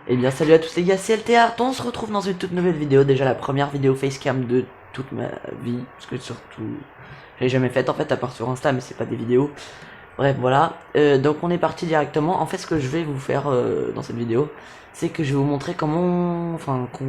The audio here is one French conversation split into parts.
Eh bien salut à tous les gars, c'est LTR, on se retrouve dans une toute nouvelle vidéo, déjà la première vidéo facecam de toute ma vie, parce que surtout, j'ai jamais fait en fait à part sur Insta, mais c'est pas des vidéos. Bref voilà, donc on est parti directement. En fait ce que je vais vous faire dans cette vidéo, c'est que je vais vous montrer comment,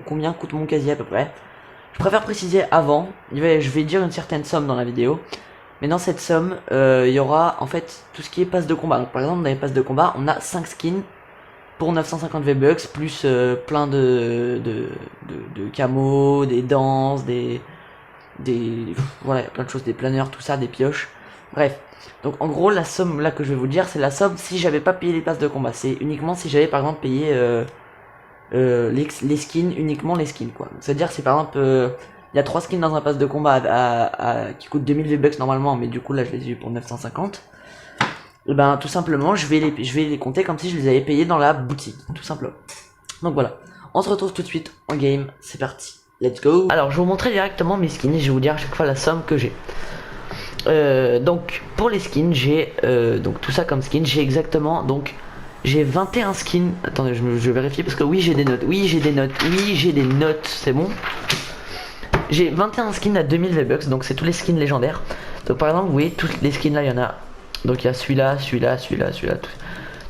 combien coûte mon casier à peu près. Je préfère préciser avant, je vais dire une certaine somme dans la vidéo, mais dans cette somme, il y aura en fait tout ce qui est passe de combat. Donc par exemple dans les passes de combat, on a 5 skins pour 950 V-Bucks, plus plein de camos, des danses, voilà, plein de choses, des planeurs, tout ça, des pioches. Bref, donc en gros, la somme là que je vais vous dire, c'est la somme si j'avais pas payé les passes de combat. C'est uniquement si j'avais par exemple payé les skins, uniquement les skins quoi. C'est-à-dire, c'est par exemple, il y a 3 skins dans un pass de combat qui coûte 2000 V-Bucks normalement, mais du coup là je les ai eu pour 950. Et ben tout simplement je vais les compter comme si je les avais payés dans la boutique, tout simplement. Donc voilà, on se retrouve tout de suite en game, c'est parti, let's go. Alors je vais vous montrer directement mes skins et je vais vous dire à chaque fois la somme que j'ai. Donc pour les skins j'ai donc tout ça comme skin, j'ai exactement donc j'ai 21 skins. Attendez, je vérifie parce que oui j'ai des notes, oui j'ai des notes, c'est bon. J'ai 21 skins à 2000 V-Bucks, donc c'est tous les skins légendaires. Donc par exemple vous voyez tous les skins là, il y en a. Donc il y a celui-là,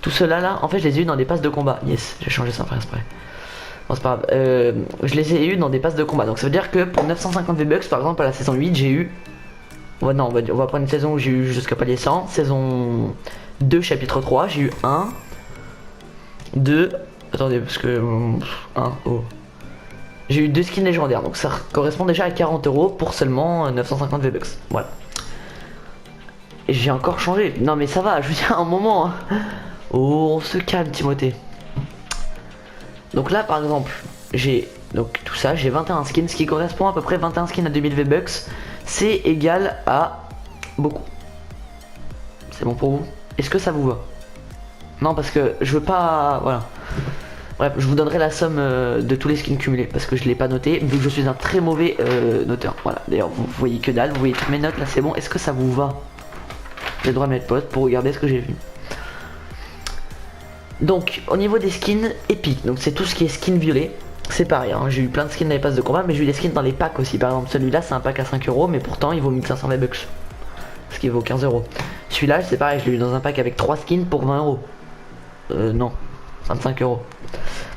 tout cela là, en fait je les ai eu dans des passes de combat. Yes, j'ai changé ça exprès. Bon c'est pas grave, je les ai eu dans des passes de combat. Donc ça veut dire que pour 950 V-Bucks par exemple à la saison 8 j'ai eu... Ouais non, on va prendre une saison où j'ai eu jusqu'à palier 100. Saison 2 chapitre 3 j'ai eu 1, 2... Attendez parce que... 1, oh. J'ai eu 2 skins légendaires, donc ça correspond déjà à 40 € pour seulement 950 V-Bucks. Voilà. Et j'ai encore changé. Non mais ça va, je veux dire un moment. Hein. Oh, on se calme Timothée. Donc là par exemple, j'ai donc tout ça, j'ai 21 skins, ce qui correspond à peu près 21 skins à 2000 V-Bucks. C'est égal à beaucoup. C'est bon pour vous? Est-ce que ça vous va? Non parce que je veux pas... Voilà. Bref, je vous donnerai la somme de tous les skins cumulés parce que je l'ai pas noté, vu que je suis un très mauvais noteur. Voilà, d'ailleurs vous voyez que dalle, vous voyez toutes mes notes là, c'est bon. Est-ce que ça vous va? J'ai le droit de mettre pause pour regarder ce que j'ai vu. Donc au niveau des skins épiques, donc c'est tout ce qui est skin violet. C'est pareil, hein, j'ai eu plein de skins dans les passes de combat, mais j'ai eu des skins dans les packs aussi. Par exemple celui-là c'est un pack à 5 €, mais pourtant il vaut 1500 V-Bucks, ce qui vaut 15 €. Celui-là c'est pareil, je l'ai eu dans un pack avec 3 skins pour 20 €. Non, 25 €.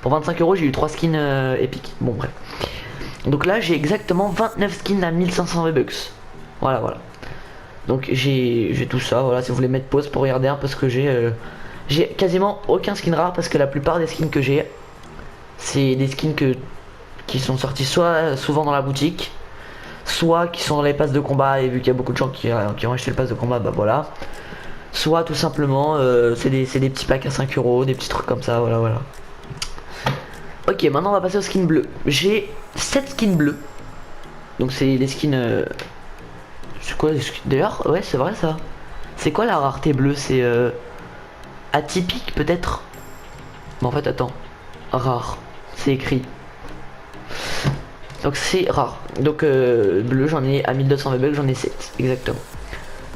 Pour 25 € j'ai eu 3 skins épiques. Bon bref. Donc là j'ai exactement 29 skins à 1500 V-Bucks. Voilà. Donc j'ai tout ça, voilà, si vous voulez mettre pause pour regarder un peu ce que j'ai quasiment aucun skin rare parce que la plupart des skins que j'ai, c'est des skins qui sont sortis soit souvent dans la boutique, soit qui sont dans les passes de combat et vu qu'il y a beaucoup de gens qui ont acheté le pass de combat, bah voilà. Soit tout simplement, c'est des petits packs à 5 €, des petits trucs comme ça, voilà. Ok, maintenant on va passer aux skins bleus. J'ai 7 skins bleus. Donc c'est les skins... C'est quoi d'ailleurs? Ouais c'est vrai ça. C'est quoi la rareté bleue? C'est atypique peut-être? Mais en fait attends. Rare. C'est écrit. Donc c'est rare. Donc bleu j'en ai à 1200 V-Bucks, j'en ai 7 exactement.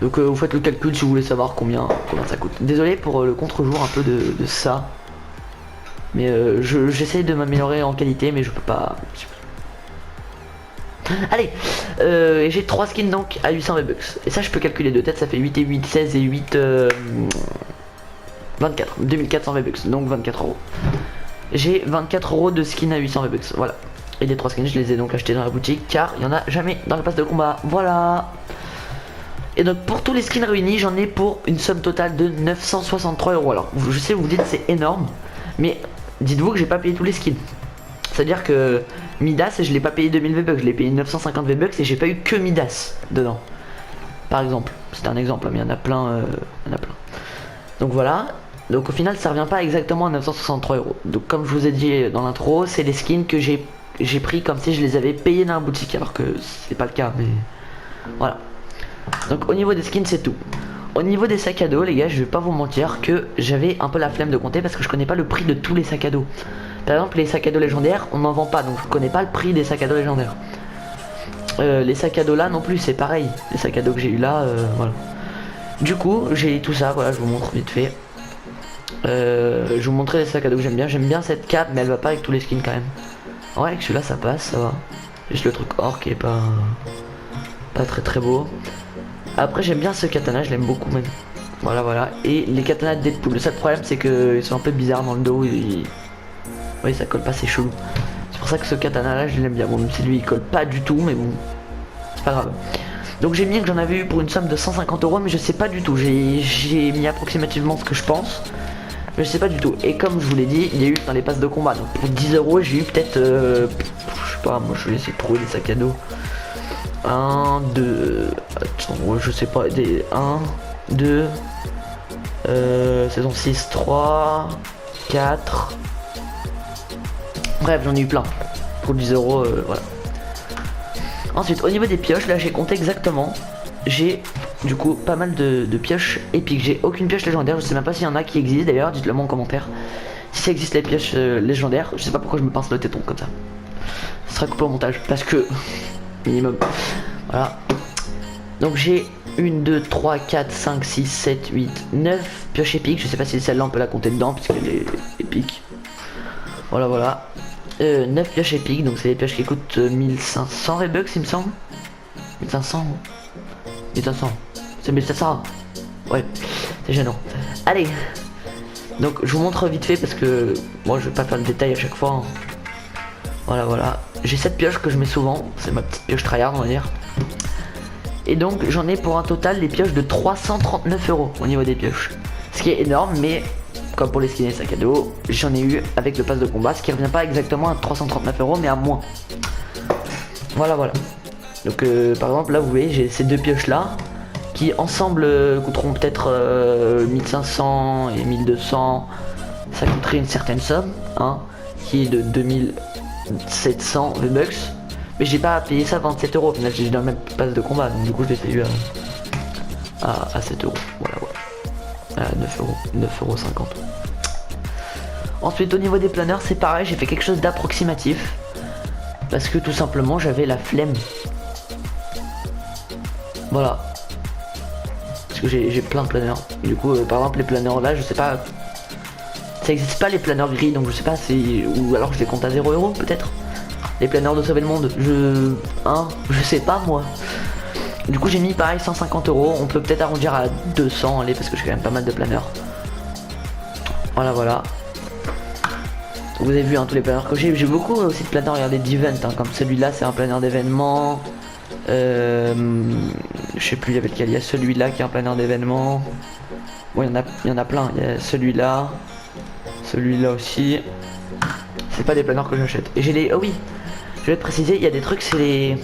Donc vous faites le calcul si vous voulez savoir combien ça coûte. Désolé pour le contre-jour un peu de ça. Mais j'essaie de m'améliorer en qualité mais je peux pas... Allez, j'ai 3 skins donc à 800 V-Bucks. Et ça je peux calculer de tête, ça fait 8 et 8, 16 et 8, 24, 2400 V-Bucks, donc 24 €. J'ai 24 € de skins à 800 V-Bucks, voilà. Et les 3 skins je les ai donc achetés dans la boutique car il n'y en a jamais dans le pass de combat, voilà. Et donc pour tous les skins réunis j'en ai pour une somme totale de 963 €. Alors je sais vous dites c'est énorme, mais dites-vous que j'ai pas payé tous les skins. C'est-à-dire que Midas, je l'ai pas payé 2000 V-Bucks, je l'ai payé 950 V-Bucks et j'ai pas eu que Midas dedans. Par exemple, c'était un exemple, mais il y en a plein, Donc voilà, donc au final ça revient pas exactement à 963 €. Donc comme je vous ai dit dans l'intro, c'est les skins que j'ai pris comme si je les avais payés dans la boutique, alors que c'est pas le cas, mais voilà. Donc au niveau des skins c'est tout. Au niveau des sacs à dos les gars, je vais pas vous mentir que j'avais un peu la flemme de compter parce que je connais pas le prix de tous les sacs à dos. Par exemple les sacs à dos légendaires on n'en vend pas, donc je connais pas le prix des sacs à dos légendaires. Les sacs à dos là non plus c'est pareil, les sacs à dos que j'ai eu là, voilà. Du coup j'ai tout ça, voilà je vous montre vite fait. Je vais vous montrer les sacs à dos que j'aime bien. J'aime bien cette cape, mais elle va pas avec tous les skins quand même. Ouais, avec celui-là ça passe, ça va. Juste le truc or qui est pas très beau. Après j'aime bien ce katana, je l'aime beaucoup même. Voilà. Et les katanas de Deadpool, le seul problème c'est qu'ils sont un peu bizarres dans le dos. Oui, ça colle pas, c'est chelou. C'est pour ça que ce katana là je l'aime bien. Bon, même si lui il colle pas du tout, mais bon, c'est pas grave. Donc j'ai mis que j'en avais eu pour une somme de 150 euros, mais je sais pas du tout. J'ai mis approximativement ce que je pense. Mais je sais pas du tout. Et comme je vous l'ai dit, il y a eu dans les passes de combat. Donc pour 10 euros, j'ai eu peut-être... je sais pas, moi je vais essayer de trouver des sacs à dos. 1, 2... Attends, je sais pas. Des 1, 2... saison 6, 3... 4... Bref, j'en ai eu plein. Pour 10 euros, voilà. Ensuite, au niveau des pioches, là j'ai compté exactement. J'ai du coup pas mal de pioches épiques. J'ai aucune pioche légendaire, je sais même pas s'il y en a qui existent d'ailleurs, dites-le moi en commentaire. Si ça existe les pioches légendaires, je sais pas pourquoi je me pince le téton comme ça. Ce sera coupé au montage parce que minimum. Voilà. Donc j'ai 1, 2, 3, 4, 5, 6, 7, 8, 9 pioches épiques. Je sais pas si celle-là on peut la compter dedans puisqu'elle est épique. Voilà. 9 pioches épiques, donc c'est des pioches qui coûtent 1500 V-Bucks il me semble. 1500. 1500. C'est 1700. Ouais, c'est gênant. Allez. Donc je vous montre vite fait parce que moi je vais pas faire le détail à chaque fois. Voilà. J'ai cette pioche que je mets souvent. C'est ma petite pioche tryhard on va dire. Et donc j'en ai pour un total des pioches de 339 euros au niveau des pioches. Ce qui est énorme, mais comme pour les skins et sacs à dos, j'en ai eu avec le pass de combat, ce qui revient pas exactement à 339 euros mais à moins. Voilà. Donc par exemple là vous voyez j'ai ces deux pioches là qui ensemble coûteront peut-être 1500 et 1200. Ça coûterait une certaine somme hein, qui est de 2700 V-Bucks. Mais j'ai pas payé ça 27 euros, j'ai dans le même pass de combat, donc du coup je l'ai payé à 7 euros. Voilà. À 9 euros, 9,50 €. Ensuite au niveau des planeurs c'est pareil, j'ai fait quelque chose d'approximatif. Parce que tout simplement j'avais la flemme. Voilà. Parce que j'ai plein de planeurs. Et du coup par exemple les planeurs là je sais pas. Ça existe pas les planeurs gris donc je sais pas si. Ou alors je les compte à 0 € peut-être. Les planeurs de sauver le monde. Je sais pas moi. Du coup j'ai mis pareil 150 euros. On peut peut-être arrondir à 200 allez parce que j'ai quand même pas mal de planeurs. Voilà. Vous avez vu hein, tous les planeurs que j'ai beaucoup aussi de planeurs, regardez d'event hein, comme celui-là c'est un planeur d'événement. Je sais plus lequel, il y a celui-là qui est un planeur d'événement. Bon il y en a plein, il y a celui-là aussi. C'est pas des planeurs que j'achète. Et j'ai les... Oh oui, je vais te préciser, il y a des trucs, c'est les...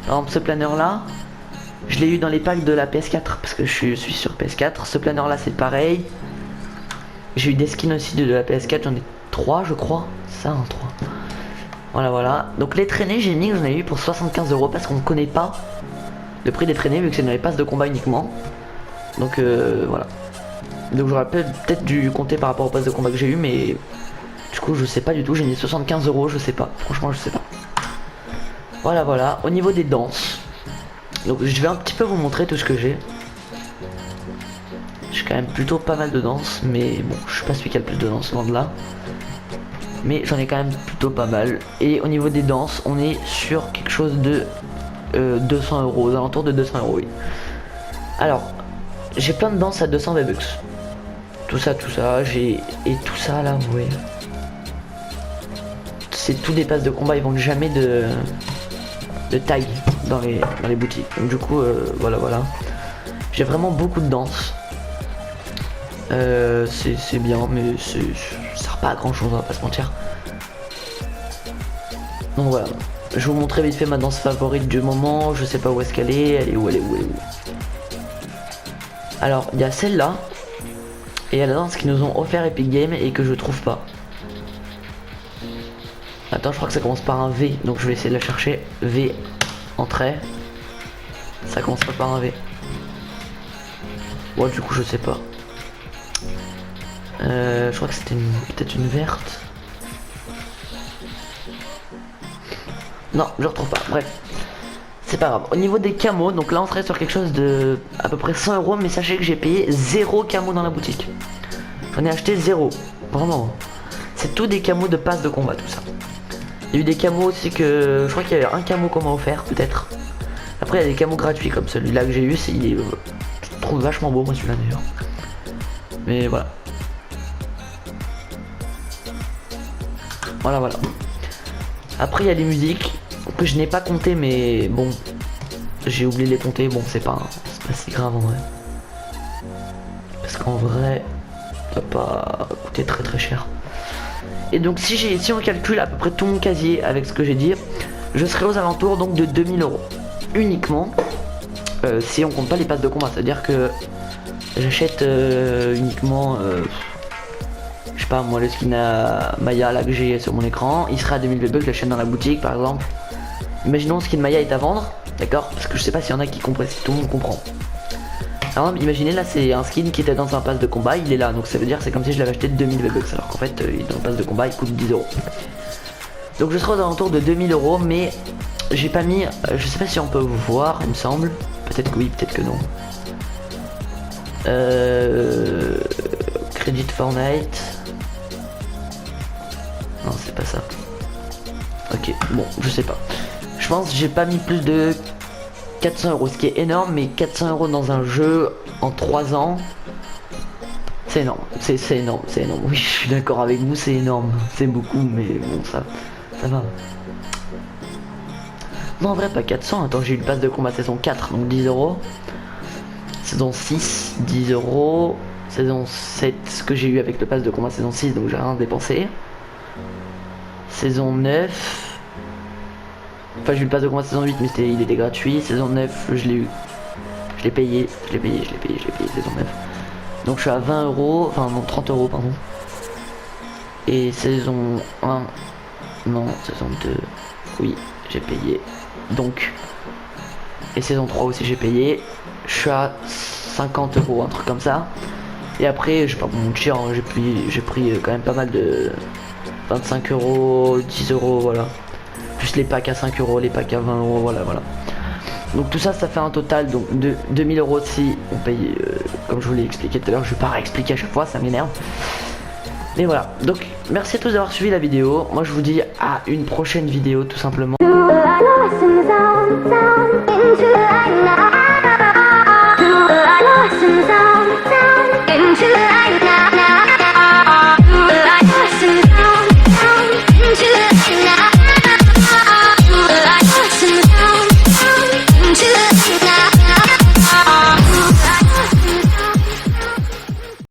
Par exemple ce planeur là, je l'ai eu dans les packs de la PS4 parce que je suis sur PS4. Ce planeur là c'est pareil. J'ai eu des skins aussi de la PS4, j'en ai 3 je crois. Ça un 3. Voilà. Donc les traînées j'ai mis que j'en ai eu pour 75 € parce qu'on ne connaît pas le prix des traînées vu que c'est dans les passes de combat uniquement. Donc voilà. Donc j'aurais peut-être dû compter par rapport aux passes de combat que j'ai eu mais du coup je sais pas du tout, j'ai mis 75 €, je sais pas. Franchement je sais pas. Voilà. Au niveau des danses. Donc je vais un petit peu vous montrer tout ce que j'ai. J'ai quand même plutôt pas mal de danses, mais bon, je suis pas celui qui a le plus de danses, loin de là. Mais j'en ai quand même plutôt pas mal. Et au niveau des danses, on est sur quelque chose de 200 €, aux alentours de 200 €, oui. Alors, j'ai plein de danses à 200 V-Bucks. Tout ça, et tout ça là, vous voyez. C'est tous des passes de combat, ils vendent jamais de taille dans les boutiques. Donc du coup, voilà. J'ai vraiment beaucoup de danses. C'est bien mais ça sert pas à grand chose, on va pas se mentir. Donc voilà, je vais vous montrer vite fait ma danse favorite du moment. Je sais pas où est-ce qu'elle est, elle est où. Alors il y a celle-là et il y a la danse qu'ils nous ont offert Epic Games et que je trouve pas. Attends, je crois que ça commence par un V, donc je vais essayer de la chercher. V entrée, ça commence pas par un V. Bon du coup je sais pas. Je crois que c'était peut-être une verte. Non, je retrouve pas. Bref, c'est pas grave. Au niveau des camos, donc là on serait sur quelque chose de à peu près 100 €, mais sachez que j'ai payé 0 camo dans la boutique. Je J'en ai acheté 0. Vraiment. C'est tout des camos de passe de combat, tout ça. Il y a eu des camos aussi que... Je crois qu'il y avait un camo qu'on m'a offert, peut-être. Après, il y a des camos gratuits comme celui-là que j'ai eu. Je trouve vachement beau, moi, celui-là, d'ailleurs. Mais voilà. Voilà. Après, il y a les musiques que je n'ai pas compté, mais bon. J'ai oublié de les compter. Bon, c'est pas si grave en vrai. Parce qu'en vrai, ça va pas coûter très cher. Et donc si on calcule à peu près tout mon casier avec ce que j'ai dit, je serai aux alentours donc de 2000 € uniquement, si on compte pas les passes de combat. C'est à dire que j'achète uniquement je sais pas moi, le skin à Maya là que j'ai sur mon écran, il sera à 2000 V-Bucks, je l'achète dans la boutique par exemple. Imaginons le skin Maya est à vendre, d'accord, parce que je sais pas s'il y en a qui comprennent, si tout le monde comprend. Alors imaginez là, c'est un skin qui était dans un pass de combat, il est là, donc ça veut dire c'est comme si je l'avais acheté de 2000 V-Bucks, alors qu'en fait il est dans un pass de combat, il coûte 10 €. Donc je serai aux alentours de 2000 €, mais j'ai pas mis, je sais pas si on peut vous voir, il me semble, peut-être que oui, peut-être que non. Credit Fortnite. Non, c'est pas ça. Ok, bon, je sais pas. Je pense que j'ai pas mis plus de 400 €, ce qui est énorme, mais 400 € dans un jeu en 3 ans, c'est énorme, c'est énorme, oui, je suis d'accord avec vous, c'est énorme, c'est beaucoup, mais bon, ça va. Non, en vrai, pas 400, attends, j'ai eu le pass de combat saison 4, donc 10 €, saison 6, 10 €, saison 7, ce que j'ai eu avec le pass de combat saison 6, donc j'ai rien dépensé, saison 9, enfin j'ai eu le pass de combat saison 8, mais il était gratuit, saison 9, je l'ai eu. Je l'ai payé, saison 9. Donc je suis à 20 €, enfin non, 30 € pardon. Et saison 1, non, saison 2, oui, j'ai payé. Donc, et saison 3 aussi j'ai payé. Je suis à 50 €, un truc comme ça. Et après, je sais pas mon cher, hein, j'ai pris quand même pas mal de 25 €, 10 €, voilà. Plus les packs à 5 €, les packs à 20 €, voilà. Donc tout ça, ça fait un total donc de 2000 € si on paye, comme je vous l'ai expliqué tout à l'heure, je vais pas réexpliquer à chaque fois, ça m'énerve. Mais voilà, donc merci à tous d'avoir suivi la vidéo. Moi je vous dis à une prochaine vidéo tout simplement.